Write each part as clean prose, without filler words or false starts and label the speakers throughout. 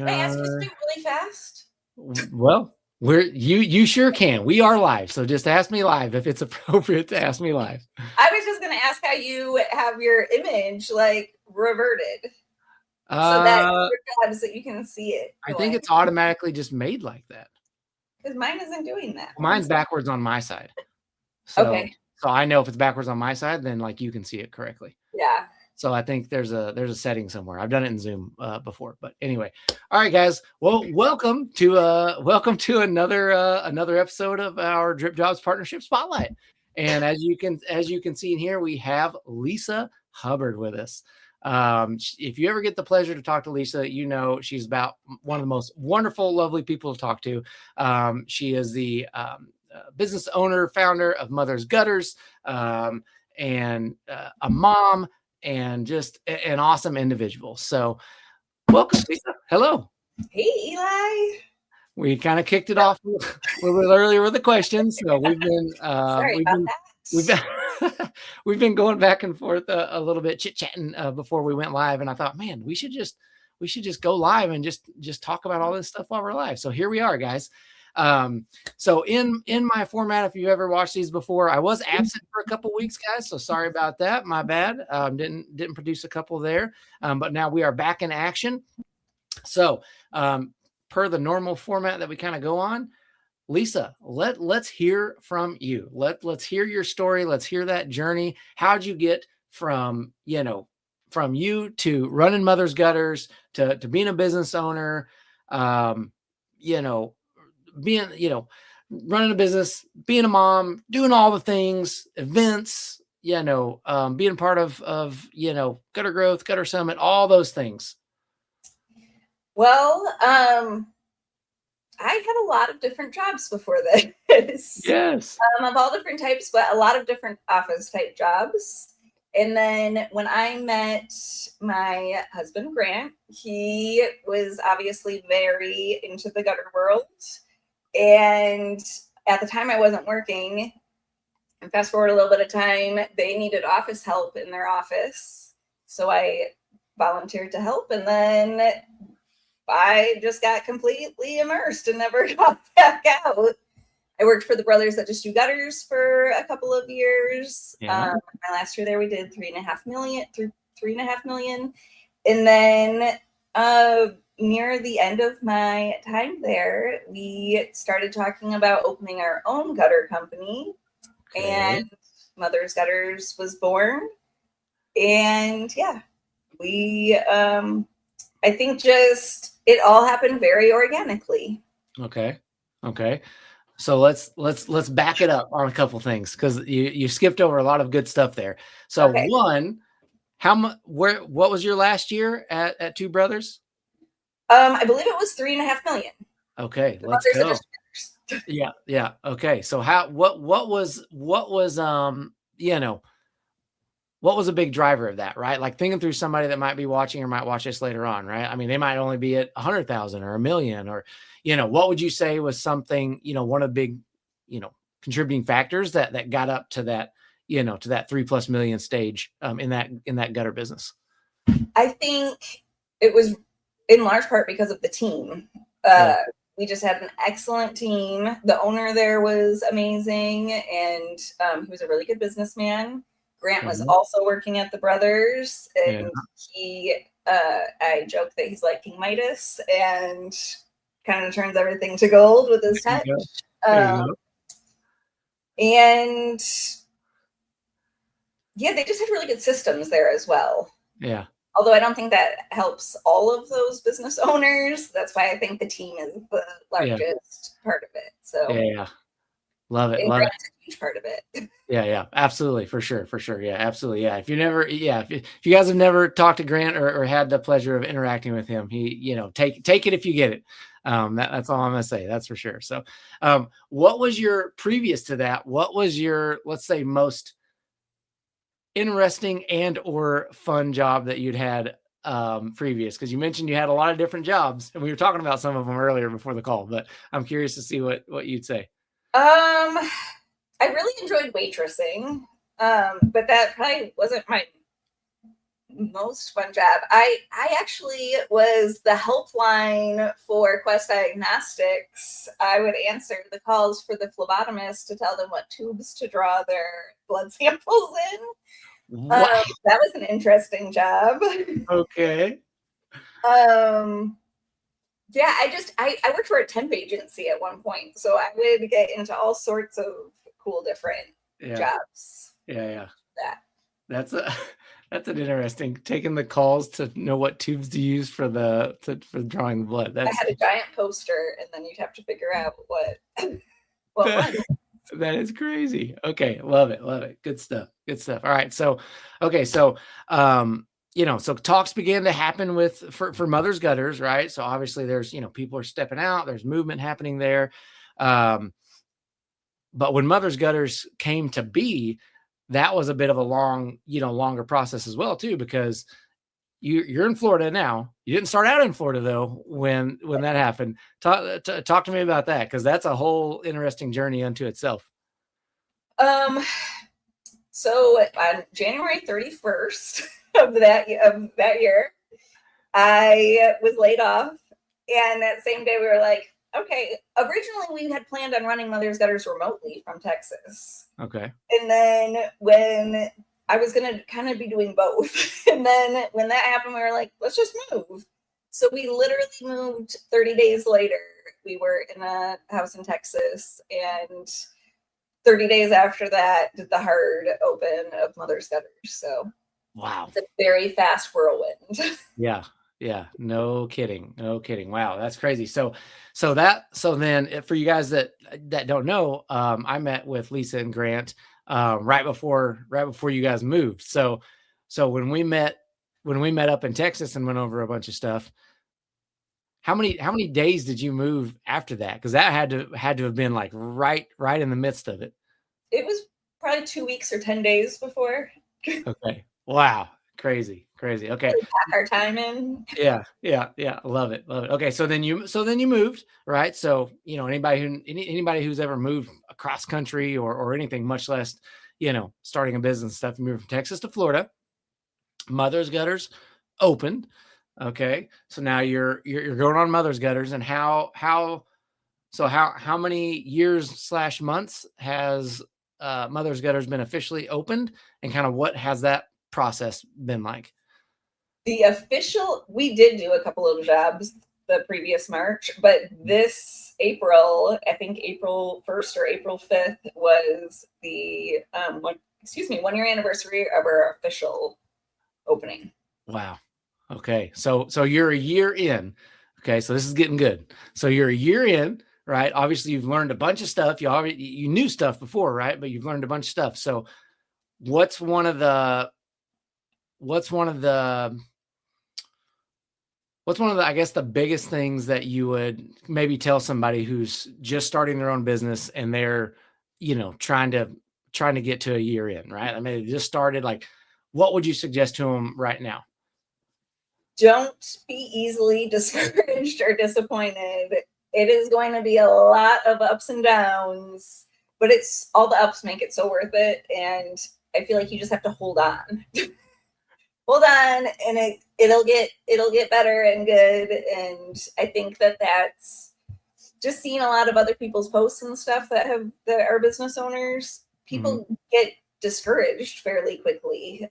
Speaker 1: Can I ask you something really fast?
Speaker 2: Well, you sure can. We are live, so just ask me live if it's appropriate to ask me live.
Speaker 1: I was just going to ask how you have your image like reverted so that jobs that you can see it.
Speaker 2: I think it's automatically just made like that.
Speaker 1: Because mine isn't doing that.
Speaker 2: Mine's backwards on my side. So,
Speaker 1: okay.
Speaker 2: So I know if it's backwards on my side, then like you can see it correctly.
Speaker 1: Yeah.
Speaker 2: So I think there's a setting somewhere. I've done it in Zoom before, but anyway. All right, guys. Well, welcome to another episode of our DripJobs Partnership Spotlight. And as you can see in here, we have Lisa Hubbard with us. If you ever get the pleasure to talk to Lisa, you know she's about one of the most wonderful, lovely people to talk to. She is the business owner, founder of Mother's Gutters, and a mom, and just an awesome individual. So welcome, Lisa. Hello.
Speaker 1: Hey, Eli.
Speaker 2: We kind of kicked it off a little bit earlier with the questions. So we've been, we've been going back and forth a little bit, chit-chatting before we went live. And I thought, man, we should just go live and just talk about all this stuff while we're live. So here we are, guys. So in my format, if you ever watched these before, I was absent for a couple weeks, guys. So sorry about that. My bad. Didn't produce a couple there. But now we are back in action. So, per the normal format that we kind of go on, Lisa, let's hear from you. Let's hear your story. Let's hear that journey. How'd you get from you to running Mother's Gutters to being a business owner, being, running a business, being a mom, doing all the things, events, being part of Gutter Growth, Gutter Summit, all those things?
Speaker 1: Well, I had a lot of different jobs before this.
Speaker 2: Yes.
Speaker 1: Of all different types, but a lot of different office type jobs. And then when I met my husband, Grant, he was obviously very into the gutter world. And at the time I wasn't working, and fast forward a little bit of time, they needed office help in their office. So I volunteered to help, and then I just got completely immersed and never got back out. I worked for the brothers that just do gutters for a couple of years.
Speaker 2: Yeah.
Speaker 1: My last year there, we did $3.5 million. And then near the end of my time there, we started talking about opening our own gutter company. Okay. And Mother's Gutters was born. And yeah, we, I think just it all happened very organically.
Speaker 2: Okay. So let's back it up on a couple things, because you skipped over a lot of good stuff there. So okay. One, what was your last year at Two Brothers?
Speaker 1: I believe it was $3.5 million.
Speaker 2: Okay, let's go. Yeah. Okay. So what was a big driver of that, right? Like thinking through somebody that might be watching or might watch this later on, right? I mean, they might only be at 100,000 or $1 million, or, what would you say was something, one of the big, contributing factors that got up to that, to that 3+ million stage in that gutter business?
Speaker 1: I think it was in large part because of the team. We just had an excellent team. The owner there was amazing, and he was a really good businessman. Grant was also working at the brothers, and I joke that he's like King Midas and kind of turns everything to gold with his touch. And yeah, they just had really good systems there as well.
Speaker 2: Yeah.
Speaker 1: Although I don't think that helps all of those business owners. That's why I think the team is the largest part of it. So
Speaker 2: yeah. Love it.
Speaker 1: Love it. A huge part of it.
Speaker 2: Yeah, absolutely, for sure. Yeah, absolutely. Yeah, if you guys have never talked to Grant or had the pleasure of interacting with him, he, take it if you get it. That's all I'm gonna say. That's for sure. So, what was your previous to that? What was your, let's say, most interesting and or fun job that you'd had previous? Because you mentioned you had a lot of different jobs, and we were talking about some of them earlier before the call. But I'm curious to see what you'd say.
Speaker 1: I really enjoyed waitressing, but that probably wasn't my Most fun job. I actually was the helpline for Quest Diagnostics. I would answer the calls for the phlebotomist to tell them what tubes to draw their blood samples in.
Speaker 2: Wow.
Speaker 1: That was an interesting job.
Speaker 2: Okay.
Speaker 1: Yeah, I worked for a temp agency at one point, so I would get into all sorts of cool different jobs.
Speaker 2: Yeah.
Speaker 1: That.
Speaker 2: That's an interesting, taking the calls to know what tubes to use for drawing the blood.
Speaker 1: I had a giant poster, and then you'd have to figure out what one.
Speaker 2: That is crazy. Okay, love it. Good stuff. All right, so so talks began to happen for Mother's Gutters, right? So obviously there's people are stepping out, there's movement happening there. But when Mother's Gutters came to be, that was a bit of a longer process as well too, because you're in Florida now. You didn't start out in Florida though when that happened. Talk to me about that, because that's a whole interesting journey unto itself.
Speaker 1: So on January 31st of that year, I was laid off, and that same day we were like, okay, originally we had planned on running Mother's Gutters remotely from Texas.
Speaker 2: Okay.
Speaker 1: And then when I was going to kind of be doing both, and then when that happened, we were like, let's just move. So we literally moved 30 days later. We were in a house in Texas, and 30 days after that did the hard open of Mother's Gutters. So
Speaker 2: wow.
Speaker 1: It's a very fast whirlwind.
Speaker 2: Yeah. No kidding. Wow. That's crazy. So then for you guys that don't know, I met with Lisa and Grant, right before you guys moved. So when we met up in Texas and went over a bunch of stuff, how many days did you move after that? Cause that had to have been like right in the midst of it.
Speaker 1: It was probably 2 weeks or 10 days before.
Speaker 2: Okay. Wow. Crazy. Okay.
Speaker 1: Really pack our time in.
Speaker 2: Yeah. Love it. Okay. So then you moved, right? So, anybody who's ever moved across country or anything, much less, starting a business and stuff, you moved from Texas to Florida. Mother's Gutters opened. Okay. So now you're going on Mother's Gutters, and how many years / months has Mother's Gutters been officially opened, and kind of what has that process been like?
Speaker 1: We did do a couple of jobs the previous March, but this April, I think April 1st or April 5th was the 1 year anniversary of our official opening.
Speaker 2: Wow. Okay. So you're a year in. Okay. So this is getting good. So you're a year in, right? Obviously you've learned a bunch of stuff. You knew stuff before, right? But you've learned a bunch of stuff. So what's one of the, I guess, the biggest things that you would maybe tell somebody who's just starting their own business and they're, trying to get to a year in, right? I mean, they just started, like, what would you suggest to them right now?
Speaker 1: Don't be easily discouraged or disappointed. It is going to be a lot of ups and downs, but it's all the ups make it so worth it. And I feel like you just have to hold on. Hold on, and it'll get better and good. And I think that's just seeing a lot of other people's posts and stuff that are business owners. People get discouraged fairly quickly.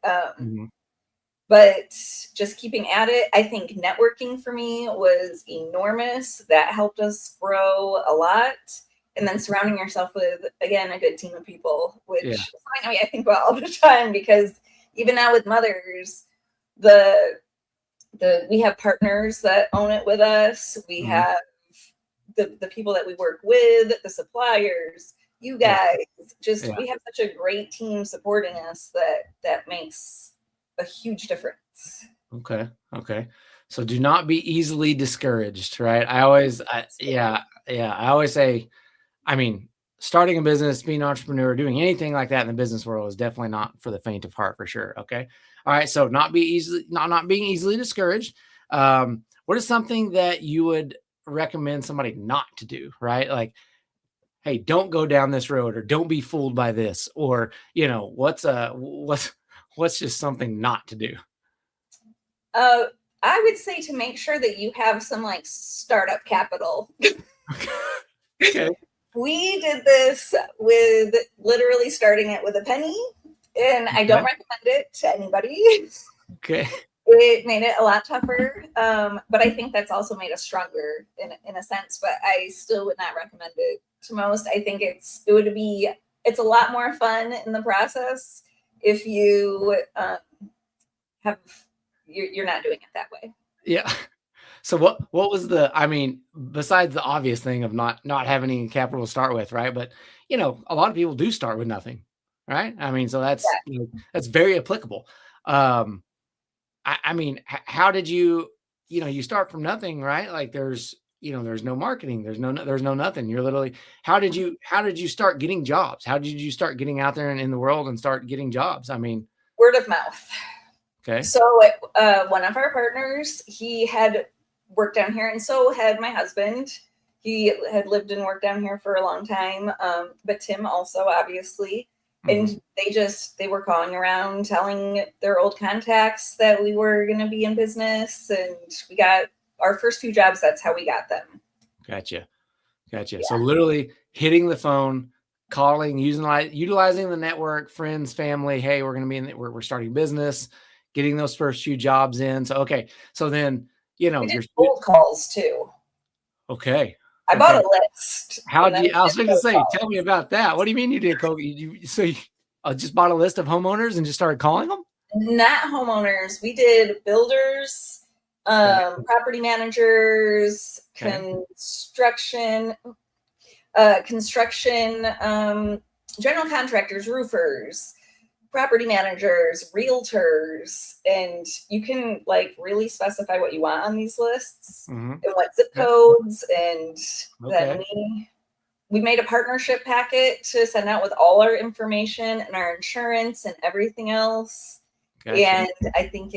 Speaker 1: But just keeping at it. I think networking for me was enormous. That helped us grow a lot. And then surrounding yourself with, again, a good team of people, which is something I think about all the time, because even now with Mothers, we have partners that own it with us. We have the people that we work with, the suppliers, you guys. We have such a great team supporting us that makes a huge difference.
Speaker 2: Okay. So do not be easily discouraged, right? I always say, I mean, starting a business, being an entrepreneur, doing anything like that in the business world is definitely not for the faint of heart, for sure. Okay. All right. So not being easily discouraged. What is something that you would recommend somebody not to do, right? Like, hey, don't go down this road, or don't be fooled by this, or, what's just something not to do?
Speaker 1: I would say to make sure that you have some like startup capital.
Speaker 2: Okay.
Speaker 1: We did this with literally starting it with a penny, and I don't recommend it to anybody.
Speaker 2: Okay.
Speaker 1: It made it a lot tougher, but I think that's also made us stronger in a sense. But I still would not recommend it to most. I think it's a lot more fun in the process if you you're not doing it that way.
Speaker 2: Yeah. So what was I mean, besides the obvious thing of not having any capital to start with, right? But a lot of people do start with nothing, right? I mean, so that's that's very applicable. I mean, how did you start from nothing, right? Like there's no marketing, there's no nothing. You're literally, how did you start getting jobs? How did you start getting out there and in the world and start getting jobs? I mean,
Speaker 1: word of mouth.
Speaker 2: Okay.
Speaker 1: So one of our partners, he had worked down here, and so had my husband. He had lived and worked down here for a long time, but Tim also, obviously. And they were calling around telling their old contacts that we were going to be in business, and we got our first few jobs. That's how we got them.
Speaker 2: Gotcha. Yeah.
Speaker 1: So
Speaker 2: literally hitting the phone, calling, utilizing the network, friends, family. Hey, we're going to be we're starting business, getting those first few jobs in. So, okay. So then,
Speaker 1: we did cold calls too.
Speaker 2: Okay.
Speaker 1: I bought a list.
Speaker 2: I was going to say, tell me about that. What do you mean you did cold? You just bought a list of homeowners and just started calling them?
Speaker 1: Not homeowners. We did builders, property managers, construction, general contractors, roofers, property managers, realtors, and you can like really specify what you want on these lists and what zip codes. And then we made a partnership packet to send out with all our information and our insurance and everything else. Gotcha. And I think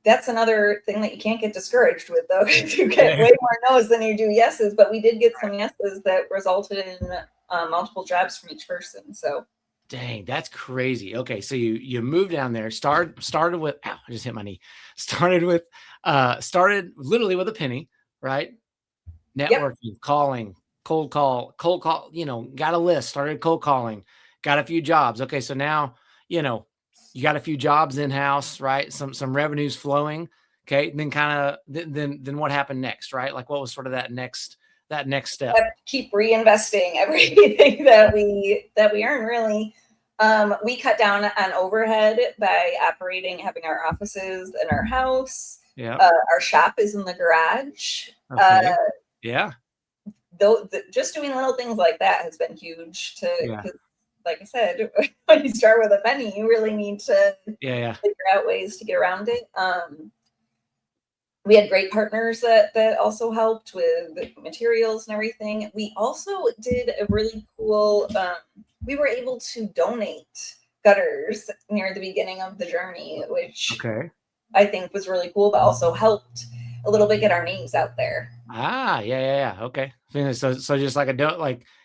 Speaker 1: that's another thing that you can't get discouraged with, though. You get way more no's than you do yeses, but we did get some yeses that resulted in multiple jobs from each person. So,
Speaker 2: dang, that's crazy. Okay, so you moved down there, started with, ow, I just hit my knee. Started literally with a penny, right? Networking, calling, cold call, got a list, started cold calling, got a few jobs. Okay, so now you got a few jobs in-house, right? Some revenues flowing. Okay, and then what happened next, right? Like what was sort of that next step?
Speaker 1: Keep reinvesting everything that we earn, really. We cut down on overhead by having our offices in our house.
Speaker 2: Yeah.
Speaker 1: Our shop is in the garage.
Speaker 2: Okay. Yeah.
Speaker 1: Though just doing little things like that has been huge because, like I said, when you start with a penny, you really need to figure out ways to get around it. We had great partners that also helped with materials and everything. We also did a really cool, we were able to donate gutters near the beginning of the journey, which I think was really cool, but also helped a little bit get our names out there.
Speaker 2: Yeah. Okay. So just like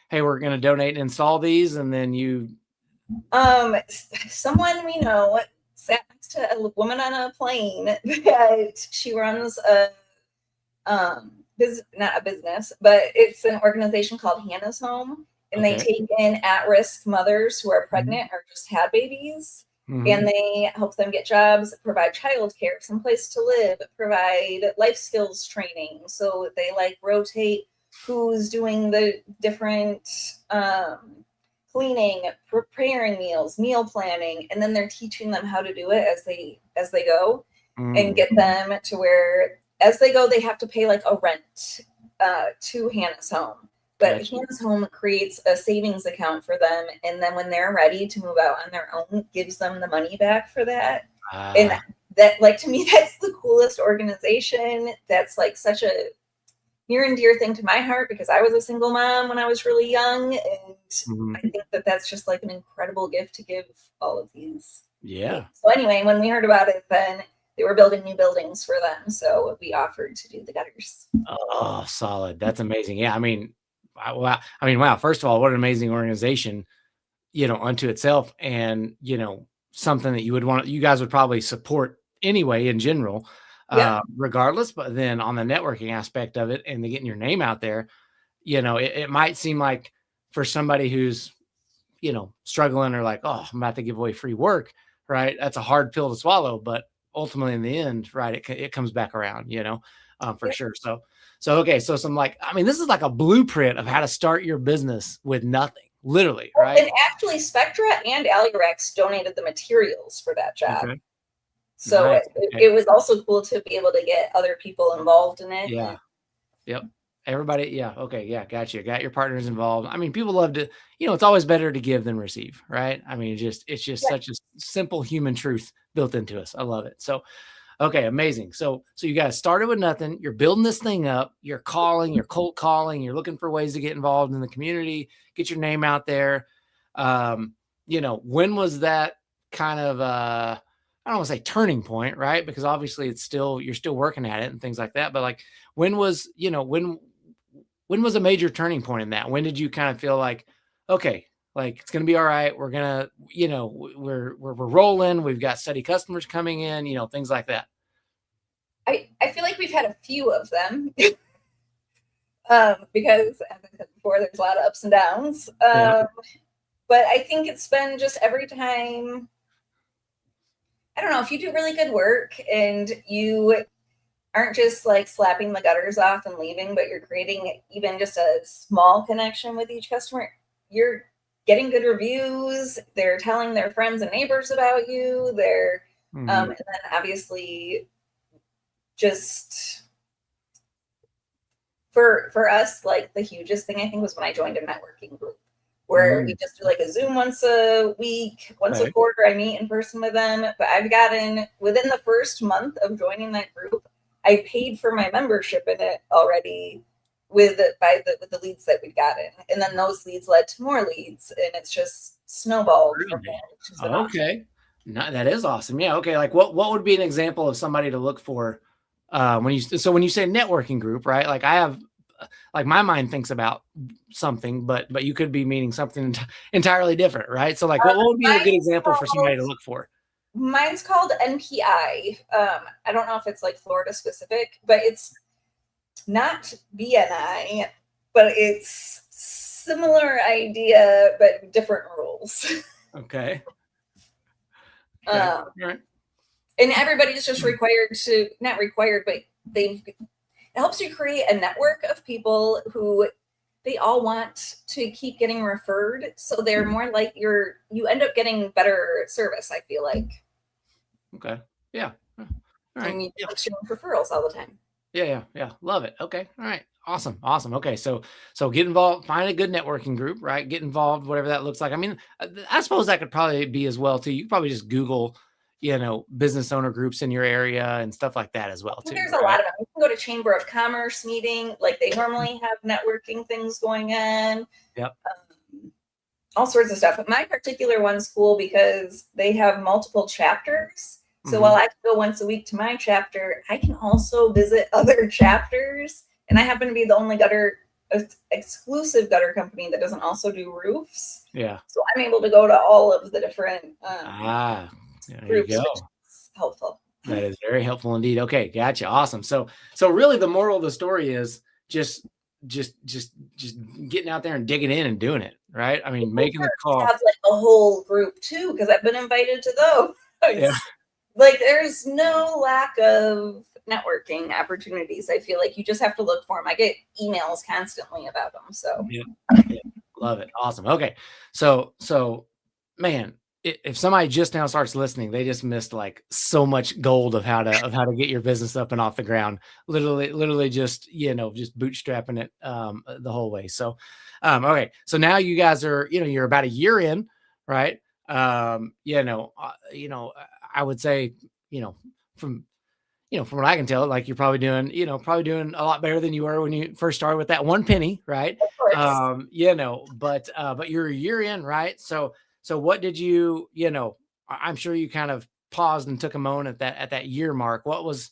Speaker 2: hey, we're going to donate and install these, and then you.
Speaker 1: Someone we know sat next to a woman on a plane that she runs not a business, but it's an organization called Hannah's Home, and they take in at-risk mothers who are pregnant or just had babies. And they help them get jobs, provide childcare, some place to live, provide life skills training. So they rotate who's doing the different cleaning, preparing meals, meal planning, and then they're teaching them how to do it as they go, and get them to where as they go they have to pay like a rent to Hannah's Home. But Hannah's Home creates a savings account for them, and then when they're ready to move out on their own, gives them the money back for that. And that, like, to me, that's the coolest organization. That's like such a near and dear thing to my heart because I was a single mom when I was really young, and I think that's just like an incredible gift to give all of these.
Speaker 2: Yeah.
Speaker 1: So anyway, when we heard about it, then they were building new buildings for them, so we offered to do the gutters.
Speaker 2: Oh, solid. That's amazing. Yeah, I mean, wow. First of all, what an amazing organization, unto itself. And, something that you guys would probably support anyway in general,
Speaker 1: Yeah.
Speaker 2: regardless. But then on the networking aspect of it and the getting your name out there, it might seem like for somebody who's, struggling or like, oh, I'm about to give away free work, right? That's a hard pill to swallow, but ultimately in the end, right, it comes back around, for
Speaker 1: Yeah.
Speaker 2: sure. So, okay. So this is like a blueprint of how to start your business with nothing, literally, right?
Speaker 1: And actually, Spectra and Alurax donated the materials for that job.
Speaker 2: Okay.
Speaker 1: So
Speaker 2: Nice.
Speaker 1: it was also cool to be able to get other people involved in it.
Speaker 2: Yeah. Yep. Everybody. Yeah. Okay. Yeah. Gotcha. Got your partners involved. People love to, it's always better to give than receive, right? It's just such a simple human truth built into us. I love it. So, okay. Amazing. So you guys started with nothing. You're building this thing up. You're cold calling. You're looking for ways to get involved in the community, get your name out there. When was that kind of, I don't want to say turning point, right? Because obviously you're still working at it and things like that. But like, when was a major turning point in that? When did you kind of feel like, okay, like it's going to be all right. We're going to, we're rolling. We've got steady customers coming in, things like that.
Speaker 1: I feel like we've had a few of them because, as I said before, there's a lot of ups and downs. But I think it's been just every time, I don't know, if you do really good work and you aren't just like slapping the gutters off and leaving, but you're creating even just a small connection with each customer, you're getting good reviews. They're telling their friends and neighbors about you. And then obviously just for us, like the hugest thing I think was when I joined a networking group where we just do like a Zoom once a week, once a quarter, I meet in person with them. But I've gotten, within the first month of joining that group, I paid for my membership in it already with the leads that we'd gotten. And then those leads led to more leads, and it's just snowballed from there.
Speaker 2: Okay. No, that is awesome. Yeah. Okay. Like what would be an example of somebody to look for when you say networking group, right? Like I have, like my mind thinks about something, but you could be meaning something entirely different, right? So like what would be a good example for somebody to look for?
Speaker 1: Mine's called NPI. I don't know if it's like Florida specific, but it's not BNI, but it's similar idea, but different rules.
Speaker 2: Okay.
Speaker 1: Right. And everybody's just required to, not required, but it helps you create a network of people who they all want to keep getting referred. So they're more like you end up getting better service, I feel like.
Speaker 2: Okay. Yeah. All right.
Speaker 1: And you exchange referrals all the time.
Speaker 2: Yeah. Love it. Okay. All right. Awesome. Okay. So get involved, find a good networking group, right? Get involved, whatever that looks like. I suppose that could probably be as well too. You could probably just Google, business owner groups in your area and stuff like that as well too.
Speaker 1: There's a lot of them. You can go to Chamber of Commerce meeting, like they normally have networking things going on.
Speaker 2: Yep.
Speaker 1: All sorts of stuff. But my particular one's cool because they have multiple chapters. So while I can go once a week to my chapter, I can also visit other chapters. And I happen to be the only exclusive gutter company that doesn't also do roofs.
Speaker 2: Yeah.
Speaker 1: So I'm able to go to all of the different
Speaker 2: there you go.
Speaker 1: Helpful.
Speaker 2: That is very helpful indeed. Okay, gotcha. Awesome. So really the moral of the story is just getting out there and digging in and doing it, right? Making the call.
Speaker 1: Have like a whole group too, because I've been invited to those.
Speaker 2: Yeah.
Speaker 1: Like there's no lack of networking opportunities. I feel like you just have to look for them. I get emails constantly about them. So
Speaker 2: yeah. Love it. Awesome. Okay. So man, if somebody just now starts listening, they just missed like so much gold of how to get your business up and off the ground. Literally just, just bootstrapping it the whole way. So, okay. So now you guys are, you're about a year in, right? I would say, from what I can tell, like you're probably doing a lot better than you were when you first started with that one penny, right? But you're a year in, right? So what did you, I'm sure you kind of paused and took a moment at that year mark. What was,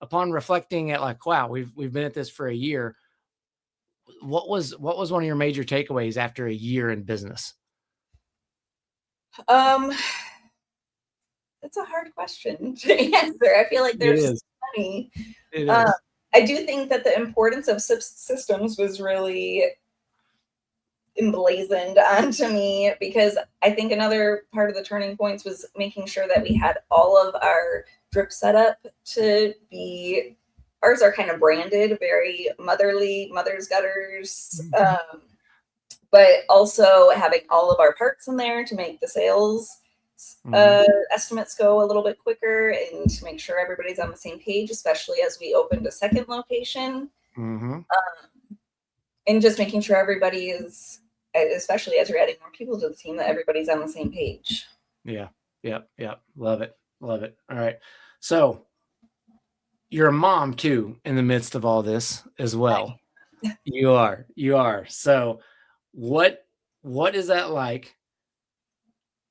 Speaker 2: upon reflecting at like, wow, we've been at this for a year. What was one of your major takeaways after a year in business?
Speaker 1: It's a hard question to answer. I feel like there's so many.
Speaker 2: It is.
Speaker 1: I do think that the importance of systems was really emblazoned onto me, because I think another part of the turning points was making sure that we had all of our drip set up to be, ours are kind of branded very motherly, mother's gutters, but also having all of our parts in there to make the sales estimates go a little bit quicker, and to make sure everybody's on the same page, especially as we opened a second location. And just making sure everybody is, especially as you're adding more people to the team, that everybody's on the same page.
Speaker 2: Yeah. Love it. All right. So you're a mom too, in the midst of all this as well. You are. So what is that like,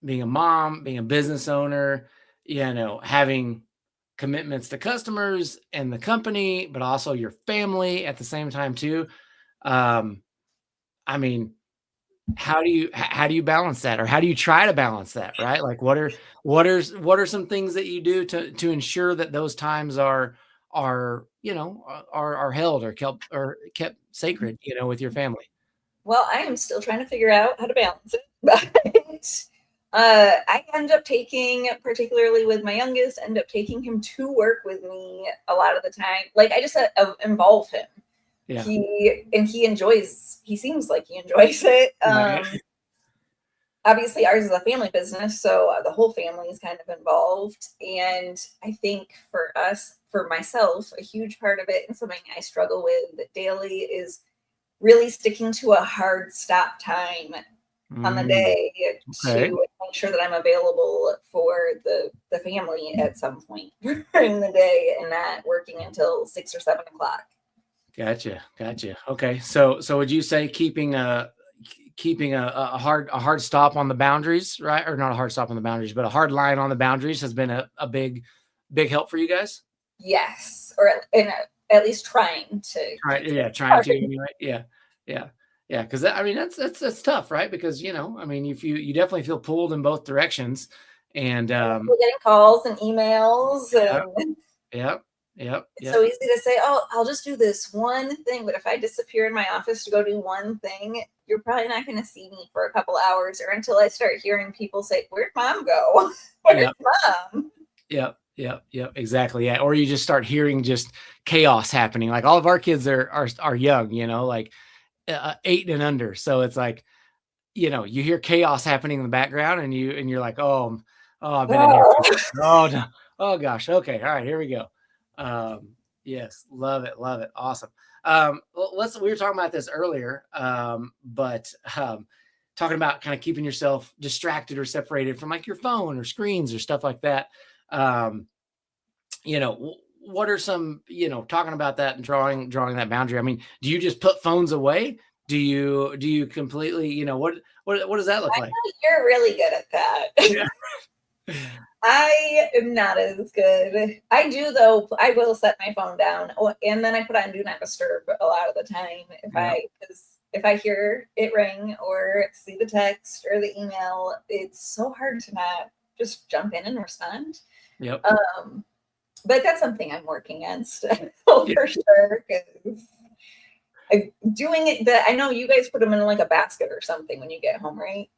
Speaker 2: being a mom, being a business owner, having commitments to customers and the company, but also your family at the same time too? I mean, how do you balance that, or how do you try to balance that, right? Like what are some things that you do to ensure that those times are held or kept sacred, with your family?
Speaker 1: Well, I am still trying to figure out how to balance it, but I end up taking, particularly with my youngest, end up taking him to work with me a lot of the time. Like, I just involve him.
Speaker 2: Yeah.
Speaker 1: He seems like he enjoys it. Obviously ours is a family business, so the whole family is kind of involved. And I think for myself, a huge part of it, and something I struggle with daily, is really sticking to a hard stop time on the day to make sure that I'm available for the family at some point during the day, and not working until 6 or 7 o'clock.
Speaker 2: Gotcha. Okay. So would you say keeping a hard stop on the boundaries, right? Or not a hard stop on the boundaries, but a hard line on the boundaries has been a big help for you guys?
Speaker 1: Yes. Or at least trying to.
Speaker 2: Trying to anyway. Yeah. Cause I mean, that's tough, right? Because, if you definitely feel pulled in both directions, and
Speaker 1: we're getting calls and emails.
Speaker 2: Yep.
Speaker 1: It's so easy to say, oh, I'll just do this one thing. But if I disappear in my office to go do one thing, you're probably not going to see me for a couple hours, or until I start hearing people say, where'd mom go? Where's mom?
Speaker 2: Yep. Exactly. Yeah. Or you just start hearing just chaos happening. Like, all of our kids are young, like 8 and under. So it's like, you hear chaos happening in the background, and you're like, oh, I've been in here. Oh, no. Oh gosh. Okay. All right, here we go. Yes. Love it. Awesome. We were talking about this earlier, but talking about kind of keeping yourself distracted or separated from like your phone or screens or stuff like that. What are some, talking about that and drawing that boundary? I mean, do you just put phones away? Do you completely, what does that look like?
Speaker 1: You're really good at that.
Speaker 2: Yeah.
Speaker 1: I am not as good. I do, though. I will set my phone down, and then I put on do not disturb a lot of the time. If I hear it ring or see the text or the email, it's so hard to not just jump in and respond.
Speaker 2: Yep.
Speaker 1: But that's something I'm working on still, for sure. Because doing it, I know you guys put them in like a basket or something when you get home, right?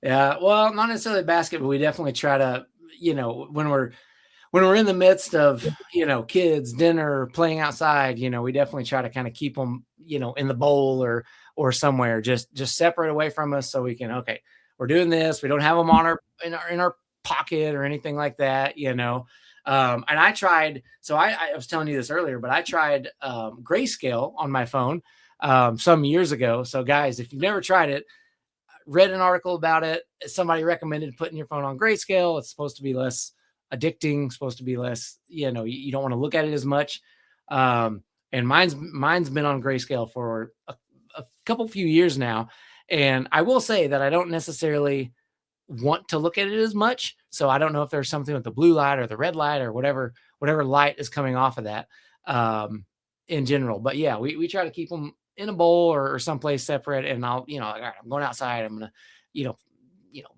Speaker 2: Yeah. Well, not necessarily a basket, but we definitely try to, when we're in the midst of, kids, dinner, playing outside, we definitely try to kind of keep them, in the bowl or somewhere, just separate away from us, so we can, okay, we're doing this. We don't have them in our pocket or anything like that, And I tried, so I was telling you this earlier, but I tried grayscale on my phone some years ago. So guys, if you've never tried it, read an article about it. Somebody recommended putting your phone on grayscale. It's supposed to be less addicting, supposed to be less, you don't want to look at it as much. And mine's been on grayscale for a few years now. And I will say that I don't necessarily want to look at it as much. So I don't know if there's something with the blue light or the red light or whatever light is coming off of that in general. But yeah, we try to keep them in a bowl or someplace separate. And I'll, like, all right, I'm going outside. I'm going to,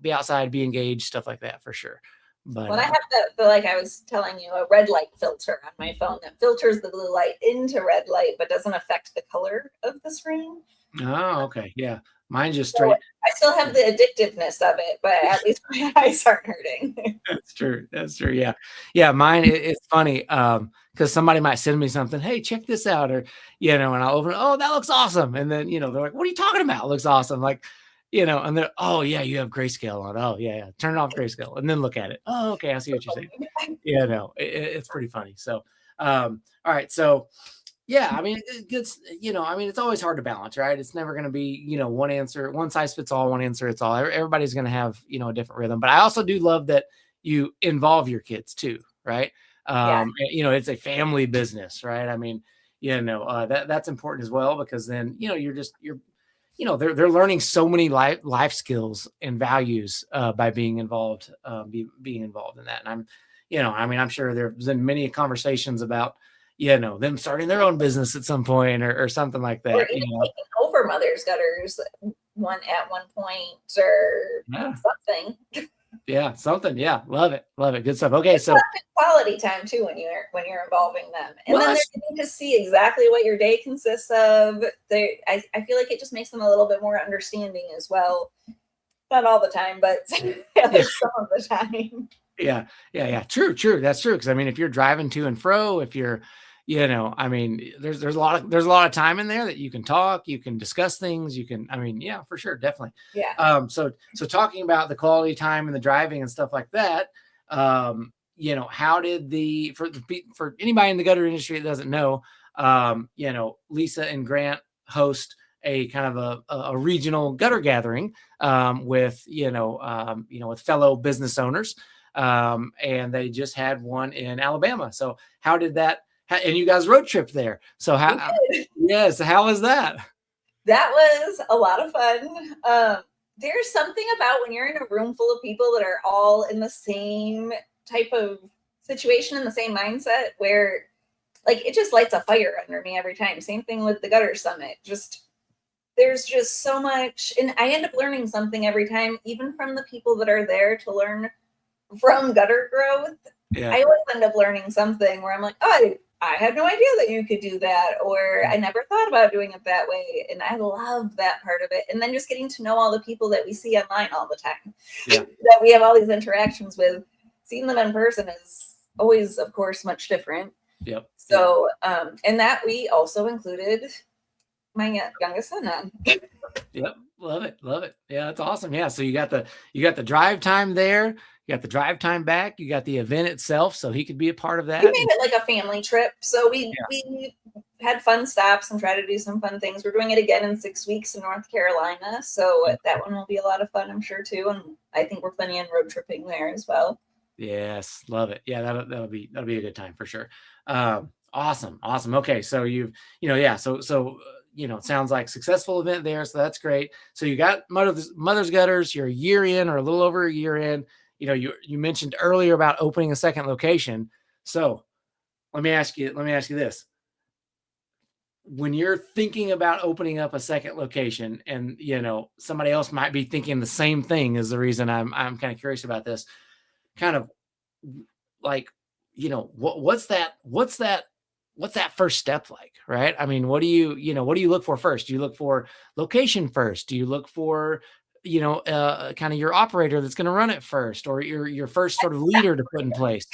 Speaker 2: be outside, be engaged, stuff like that, for sure. But
Speaker 1: When I have like I was telling you, a red light filter on my phone that filters the blue light into red light, but doesn't affect the color of the screen.
Speaker 2: oh, okay. Yeah. Mine just
Speaker 1: So
Speaker 2: straight.
Speaker 1: I still have the addictiveness of it, but at least my eyes aren't hurting.
Speaker 2: That's true. That's true. Yeah. Yeah. Mine, it's funny. Because somebody might send me something, hey, check this out, or and I'll open it, oh, that looks awesome. And then, they're like, what are you talking about? It looks awesome. Like, and they're, oh yeah, you have grayscale on. Oh, yeah, yeah. Turn it off grayscale and then look at it. Oh, okay. I see what you're saying. It's pretty funny. So all right. So yeah, I mean, it's it's always hard to balance, right? It's never going to be, one answer, one size fits all, one answer fits all. Everybody's going to have, a different rhythm. But I also do love that you involve your kids too, right?
Speaker 1: Yeah.
Speaker 2: It's a family business, right? I mean, that's important as well, because then, they're learning so many life skills and values by being involved, being involved in that. And I'm sure there's been many conversations about, them starting their own business at some point or something like that.
Speaker 1: Or even taking over Mother's Gutters at one point or something.
Speaker 2: Yeah, something. Yeah, love it. Love it. Good stuff. Okay, so
Speaker 1: quality time too when you're involving them, and then they're getting to see exactly what your day consists of. I feel like it just makes them a little bit more understanding as well. Not all the time, but at least some of the time.
Speaker 2: Yeah. True. That's true. Because if you're driving to and fro, if you're, there's a lot of time in there that you can talk, you can discuss things, you can, yeah, for sure, definitely.
Speaker 1: Yeah.
Speaker 2: So talking about the quality time and the driving and stuff like that, how did for anybody in the gutter industry that doesn't know, Lisa and Grant host a kind of a regional gutter gathering with with fellow business owners. And they just had one in Alabama. So how did that, and you guys road trip there. So how was that?
Speaker 1: That was a lot of fun. There's something about when you're in a room full of people that are all in the same type of situation, in the same mindset, where like it just lights a fire under me every time. Same thing with the Gutter Summit. There's just so much, and I end up learning something every time, even from the people that are there to learn from gutter growth.
Speaker 2: Yeah.
Speaker 1: I always end up learning something where I'm like, oh, I had no idea that you could do that, or I never thought about doing it that way. And I love that part of it. And then just getting to know all the people that we see online all the time, that we have all these interactions with. Seeing them in person is always, of course, much different.
Speaker 2: Yep.
Speaker 1: So, and that we also included my youngest son on.
Speaker 2: Yep. Love it. Yeah, that's awesome. Yeah. So you got the drive time there. You got the drive time back. You got the event itself, so he could be a part of that.
Speaker 1: We made it like a family trip. So we had fun stops and try to do some fun things. We're doing it again in 6 weeks in North Carolina. So that one will be a lot of fun, I'm sure, too. And I think we're planning on road tripping there as well.
Speaker 2: Yes. Love it. Yeah, that'll be a good time for sure. Awesome. Okay. So so it sounds like successful event there. So that's great. So you got Mother's Gutters, you're a year in or a little over a year in. You mentioned earlier about opening a second location. So let me ask you this. When you're thinking about opening up a second location and, somebody else might be thinking the same thing, is the reason I'm kind of curious about this, kind of like, what's that first step like, right? What do you look for first? Do you look for location first? Do you look for, kind of your operator that's going to run it first, or your first sort of leader to put in place?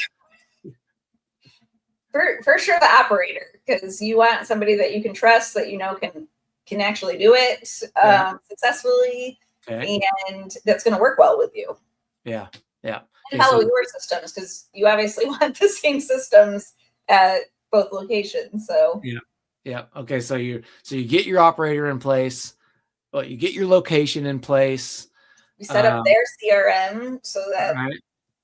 Speaker 1: For sure, the operator, because you want somebody that you can trust, that can actually do it successfully, and that's going to work well with you.
Speaker 2: Yeah.
Speaker 1: And follow your systems, because you obviously want the same systems at both locations. So
Speaker 2: yeah. Okay, so you get your operator in place. Well, you get your location in place.
Speaker 1: We set up their CRM so that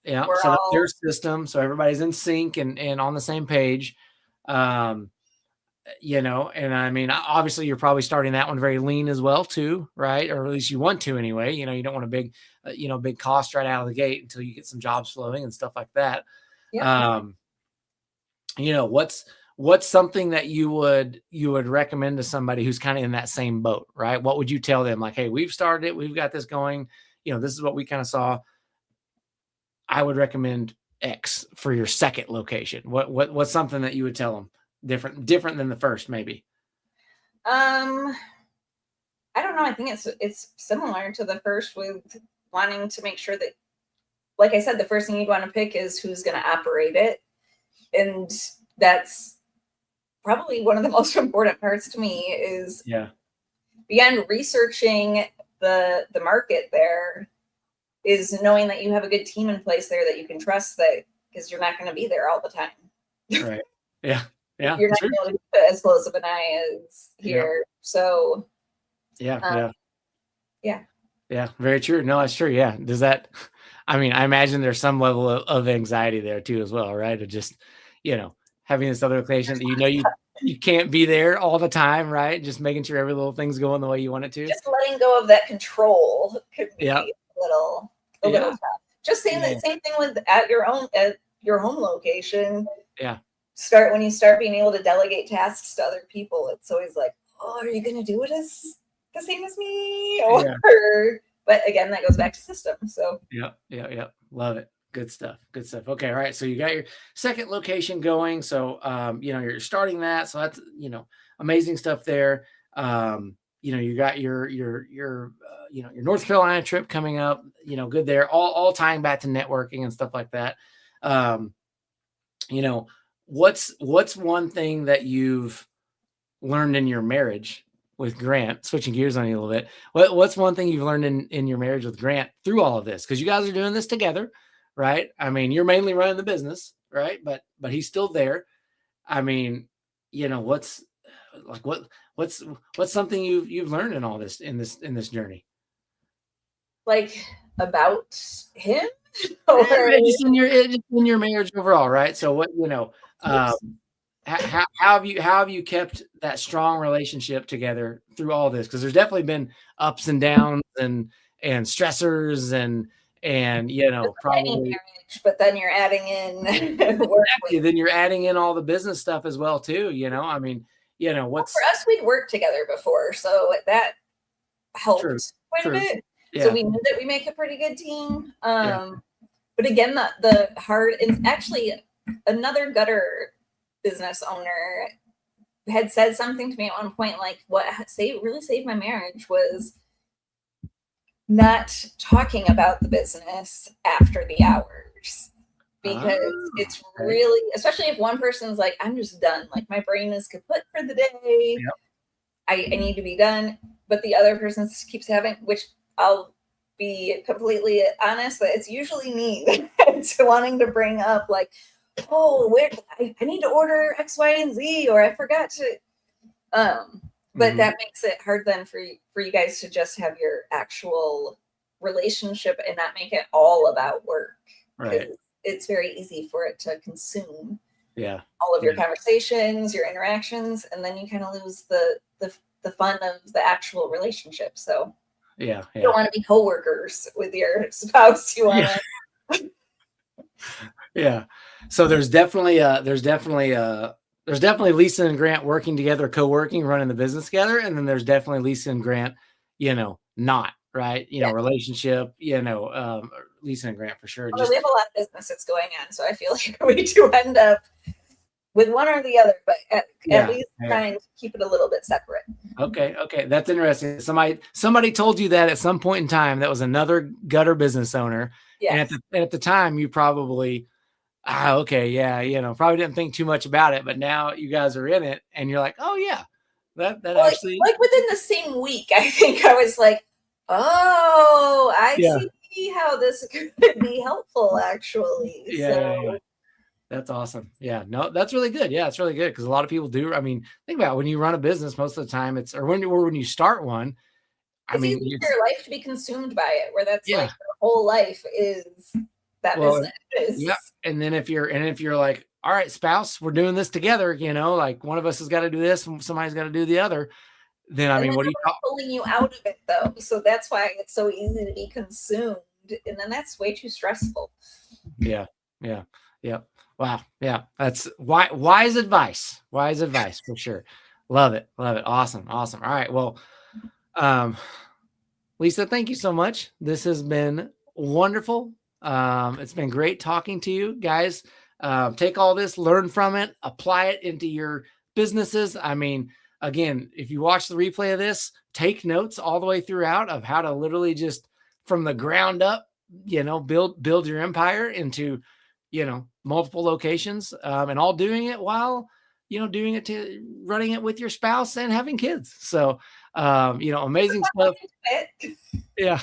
Speaker 2: set up their system so everybody's in sync and on the same page. And obviously you're probably starting that one very lean as well too, right? Or at least you want to anyway. You don't want a big cost right out of the gate until you get some jobs flowing and stuff like that.
Speaker 1: Yeah.
Speaker 2: What's something that you would recommend to somebody who's kind of in that same boat, right? What would you tell them? Like, hey, we've started it, we've got this going, this is what we kind of saw. I would recommend X for your second location. What's something that you would tell them different than the first, maybe?
Speaker 1: I don't know. I think it's similar to the first with wanting to make sure that, like I said, the first thing you'd want to pick is who's going to operate it. And that's probably one of the most important parts to me is beyond researching the market there is knowing that you have a good team in place there that you can trust, that because you're not going to be there all the time.
Speaker 2: Right. Yeah. Yeah.
Speaker 1: You're not going to be able to keep as close of an eye as here.
Speaker 2: Yep.
Speaker 1: So
Speaker 2: yeah.
Speaker 1: Yeah.
Speaker 2: Very true. No, that's true. Yeah. Does that, I mean, I imagine there's some level of anxiety there too, as well, right? Of just, having this other location that you can't be there all the time, right? Just making sure every little thing's going the way you want it to.
Speaker 1: Just letting go of that control could be a little tough. Just saying the same thing with at your home location.
Speaker 2: Yeah.
Speaker 1: When you start being able to delegate tasks to other people, it's always like, oh, are you going to do it as the same as me? But again, that goes back to systems. So
Speaker 2: yeah. Love it. Good stuff. Okay. All right. So you got your second location going. So, you're starting that. So that's, amazing stuff there. You got your North Carolina trip coming up, good there, all tying back to networking and stuff like that. What's one thing that you've learned in your marriage with Grant, switching gears on you a little bit? What's one thing you've learned in your marriage with Grant through all of this? Because you guys are doing this together, right? I mean, you're mainly running the business, right? But he's still there. I mean, what's something you've learned in all this, in this journey?
Speaker 1: Like about him?
Speaker 2: Or just in your marriage overall, right? So what, how have you kept that strong relationship together through all this? Because there's definitely been ups and downs and stressors and probably
Speaker 1: marriage, but then you're adding in work.
Speaker 2: Then you're adding in all the business stuff as well too. I mean, what's
Speaker 1: for us, we'd worked together before, so that helped quite a bit. Yeah. So we knew that we make a pretty good team. But again, the hard, it's actually another gutter business owner had said something to me at one point, like what really saved my marriage was not talking about the business after the hours, because it's really, especially if one person's like, I'm just done, like my brain is kaput for the day. I need to be done. But the other person keeps having, which I'll be completely honest, that it's usually me that's wanting to bring up like, oh, where I need to order X, Y, and Z, or I forgot to. But that makes it hard then for you guys to just have your actual relationship and not make it all about work.
Speaker 2: Right.
Speaker 1: It's very easy for it to consume
Speaker 2: all
Speaker 1: of your conversations, your interactions, and then you kind of lose the fun of the actual relationship. So you don't want to be coworkers with your spouse. You want
Speaker 2: to So there's definitely Lisa and Grant working together, co-working, running the business together. And then there's definitely Lisa and Grant, not right. Relationship, Lisa and Grant for sure.
Speaker 1: Well, we have a lot of businesses going on. So I feel like we do end up with one or the other, but at least trying to keep it a little bit separate.
Speaker 2: Okay. That's interesting. Somebody told you that at some point in time. That was another gutter business owner.
Speaker 1: Yes.
Speaker 2: And at the time you probably, probably didn't think too much about it, but now you guys are in it and you're like, oh yeah, that actually,
Speaker 1: like within the same week, I think I was like, oh, I see how this could be helpful actually.
Speaker 2: Yeah. That's awesome. Yeah, no, that's really good. Yeah, it's really good because a lot of people do. I mean, think about it, when you run a business, most of the time when you start one,
Speaker 1: it's easy for your life to be consumed by it, where that's like your whole life is that business.
Speaker 2: Yeah. And then if you're like, all right, spouse, we're doing this together, like one of us has got to do this and somebody's got to do the other. Then what are you
Speaker 1: pulling you out of it though? So that's why it's so easy to be consumed. And then that's way too stressful.
Speaker 2: Yeah. Wow. Yeah. That's wise advice. Wise advice for sure. Love it. Awesome. All right. Well, Lisa, thank you so much. This has been wonderful. It's been great talking to you guys. Take all this, learn from it, apply it into your businesses. I mean, again, if you watch the replay of this, take notes all the way throughout of how to literally just from the ground up, build your empire into, multiple locations, and all doing it while, doing it to running it with your spouse and having kids. So, amazing stuff. Yeah.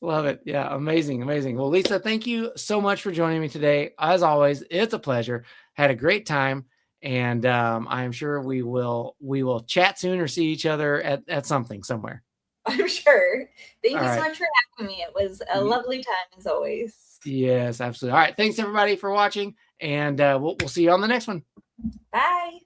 Speaker 2: Love it. Yeah. Amazing. Amazing. Well, Lisa, thank you so much for joining me today. As always, it's a pleasure. Had a great time. And I'm sure we will chat soon or see each other at something somewhere.
Speaker 1: I'm sure. Thank
Speaker 2: All
Speaker 1: you so
Speaker 2: right.
Speaker 1: much for having me. It was a lovely time as always.
Speaker 2: Yes, absolutely. All right. Thanks everybody for watching. And we'll see you on the next one.
Speaker 1: Bye.